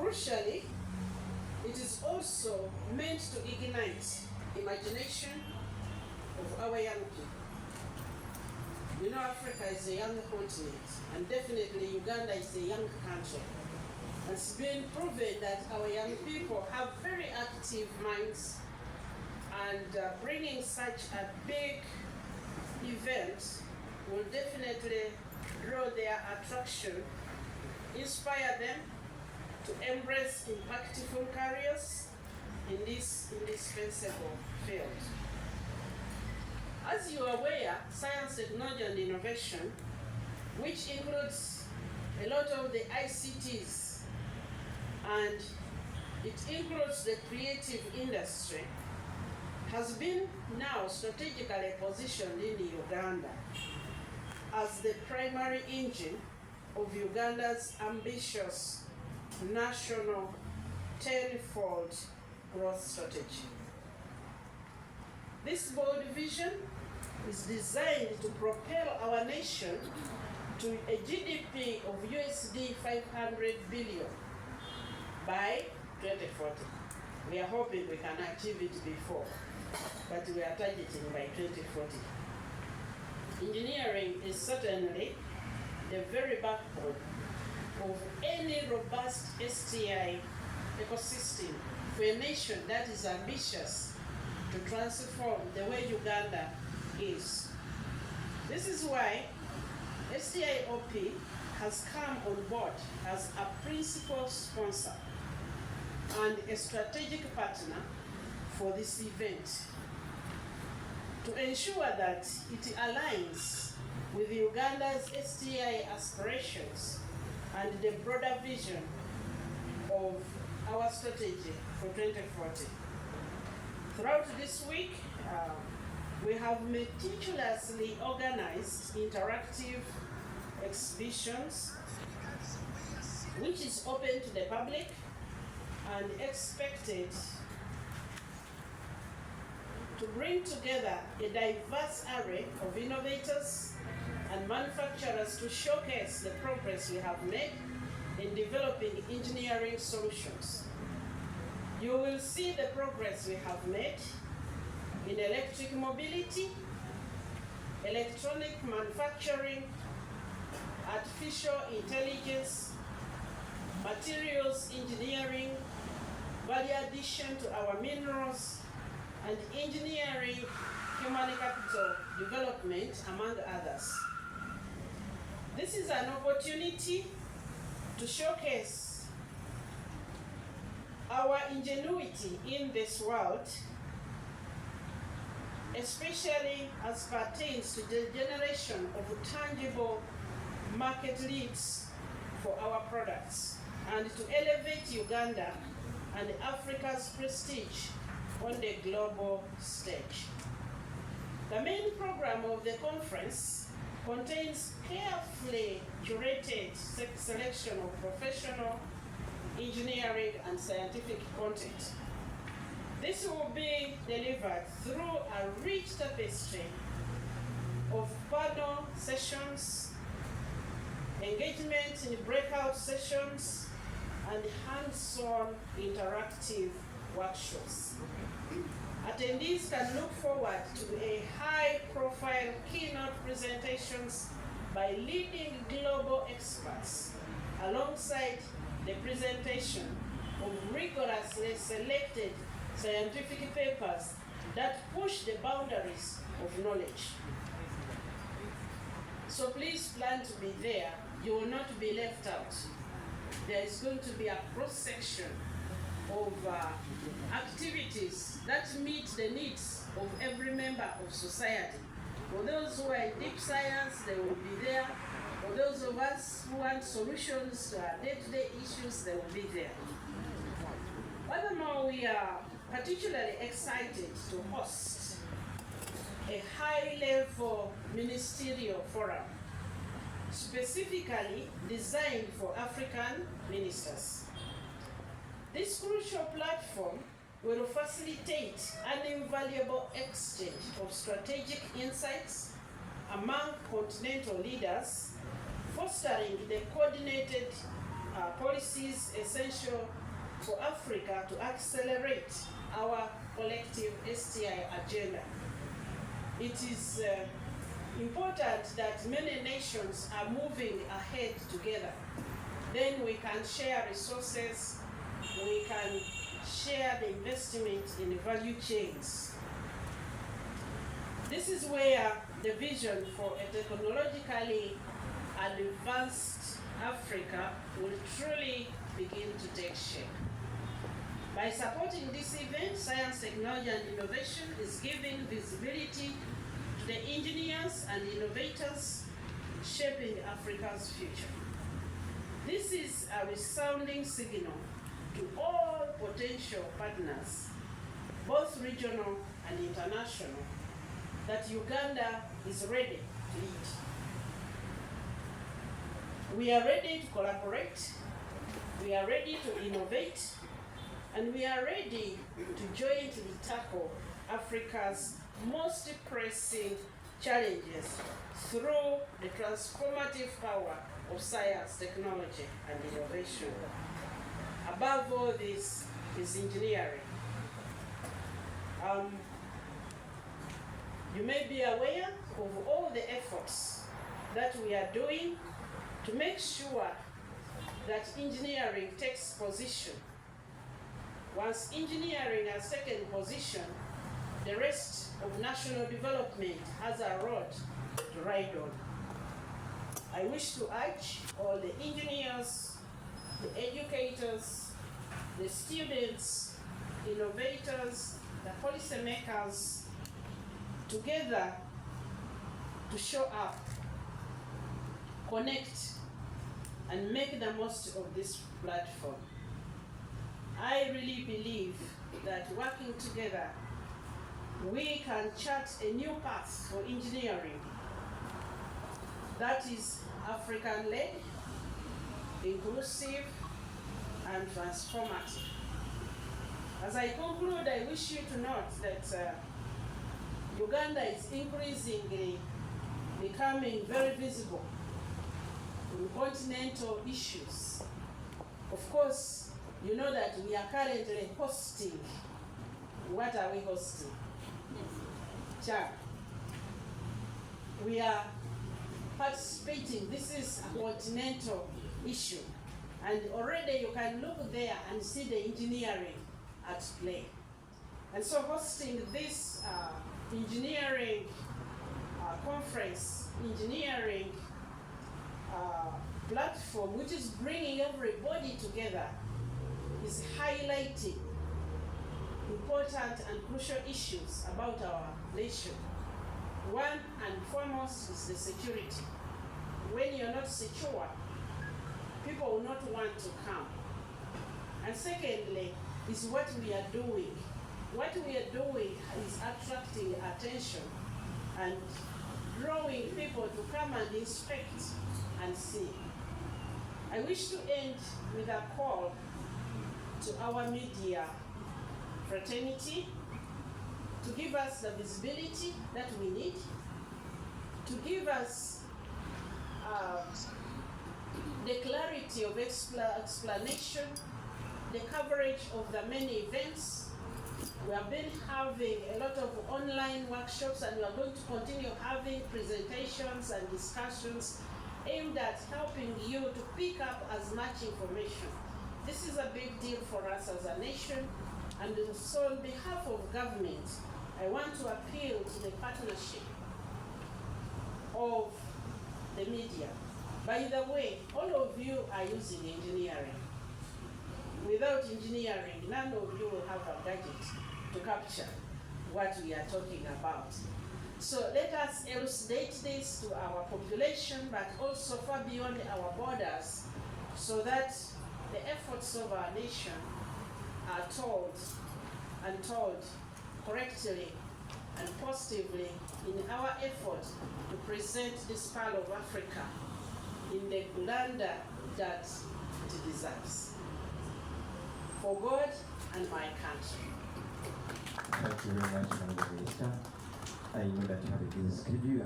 Crucially, it is also meant to ignite imagination of our young people. You know, Africa is a young continent, and definitely Uganda is a young country. It's been proven that our young people have very active minds, and bringing such a big event will definitely draw their attraction, inspire them to embrace impactful careers in this indispensable field. As you are aware, science, technology, and innovation, which includes a lot of the ICTs, and it includes the creative industry, has been now strategically positioned in Uganda as the primary engine of Uganda's ambitious national tenfold growth strategy. This bold vision is designed to propel our nation to a GDP of USD 500 billion by 2040. We are hoping we can achieve it before, but we are targeting by 2040. Engineering is certainly the very backbone of any robust STI ecosystem for a nation that is ambitious to transform the way Uganda is. This is why STIOP has come on board as a principal sponsor and a strategic partner for this event to ensure that it aligns with Uganda's STI aspirations and the broader vision of our strategy for 2040. Throughout this week, we have meticulously organized interactive exhibitions, which is open to the public and expected to bring together a diverse array of innovators and manufacturers to showcase the progress we have made in developing engineering solutions. You will see the progress we have made in electric mobility, electronic manufacturing, artificial intelligence, materials engineering, value addition to our minerals, and engineering human capital development, among others. This is an opportunity to showcase our ingenuity in this world, especially as pertains to the generation of tangible market leads for our products, and to elevate Uganda and Africa's prestige on the global stage. The main program of the conference contains carefully curated selection of professional engineering and scientific content. This will be delivered through a rich tapestry of panel sessions, engagement in breakout sessions, and hands-on interactive workshops. Attendees can look forward to a high-profile keynote presentations by leading global experts, alongside the presentation of rigorously selected scientific papers that push the boundaries of knowledge. So please plan to be there. You will not be left out. There is going to be a cross-section of activities that meet the needs of every member of society. For those who are in deep science, they will be there. For those of us who want solutions to our day-to-day issues, they will be there. Furthermore, we are particularly excited to host a high-level ministerial forum specifically designed for African ministers. This crucial platform will facilitate an invaluable exchange of strategic insights among continental leaders, fostering the coordinated policies essential for Africa to accelerate our collective STI agenda. It is important that many nations are moving ahead together. Then we can share resources, we can share the investment in the value chains. This is where the vision for a technologically advanced Africa will truly begin to take shape. By supporting this event, science, technology, and innovation is giving visibility to the engineers and innovators shaping Africa's future. This is a resounding signal to all potential partners, both regional and international, that Uganda is ready to lead. We are ready to collaborate, we are ready to innovate, and we are ready to jointly tackle Africa's most pressing challenges through the transformative power of science, technology, and innovation. Above all this is engineering. You may be aware of all the efforts that we are doing to make sure that engineering takes position. Once engineering has taken position, the rest of national development has a road to ride on. I wish to urge all the engineers, the educators, the students, innovators, the policymakers, together to show up, connect, and make the most of this platform. I really believe that working together, we can chart a new path for engineering that is African-led, inclusive, and transformative. As I conclude, I wish you to note that Uganda is increasingly becoming very visible in continental issues. Of course, you know that we are currently hosting. What are we hosting? Chad. We are participating. This is a continental issue. And already you can look there and see the engineering at play. And so hosting this engineering conference, engineering platform, which is bringing everybody together, is highlighting important and crucial issues about our nation. One and foremost is the security. When you're not secure, people will not want to come. And secondly, is what we are doing. What we are doing is attracting attention and drawing people to come and inspect and see. I wish to end with a call to our media fraternity to give us the visibility that we need, to give us the clarity of explanation, the coverage of the many events. We have been having a lot of online workshops, and we are going to continue having presentations and discussions aimed at helping you to pick up as much information. This is a big deal for us as a nation, and so on behalf of government, I want to appeal to the partnership of the media. By the way, all of you are using engineering. Without engineering, none of you will have a gadget to capture what we are talking about. So let us elucidate this to our population, but also far beyond our borders, so that the efforts of our nation are told and told correctly and positively in our effort to present this part of Africa in the grandeur that it deserves. For God and my country. Thank you very much, Madam Minister. I know that you have a busy schedule.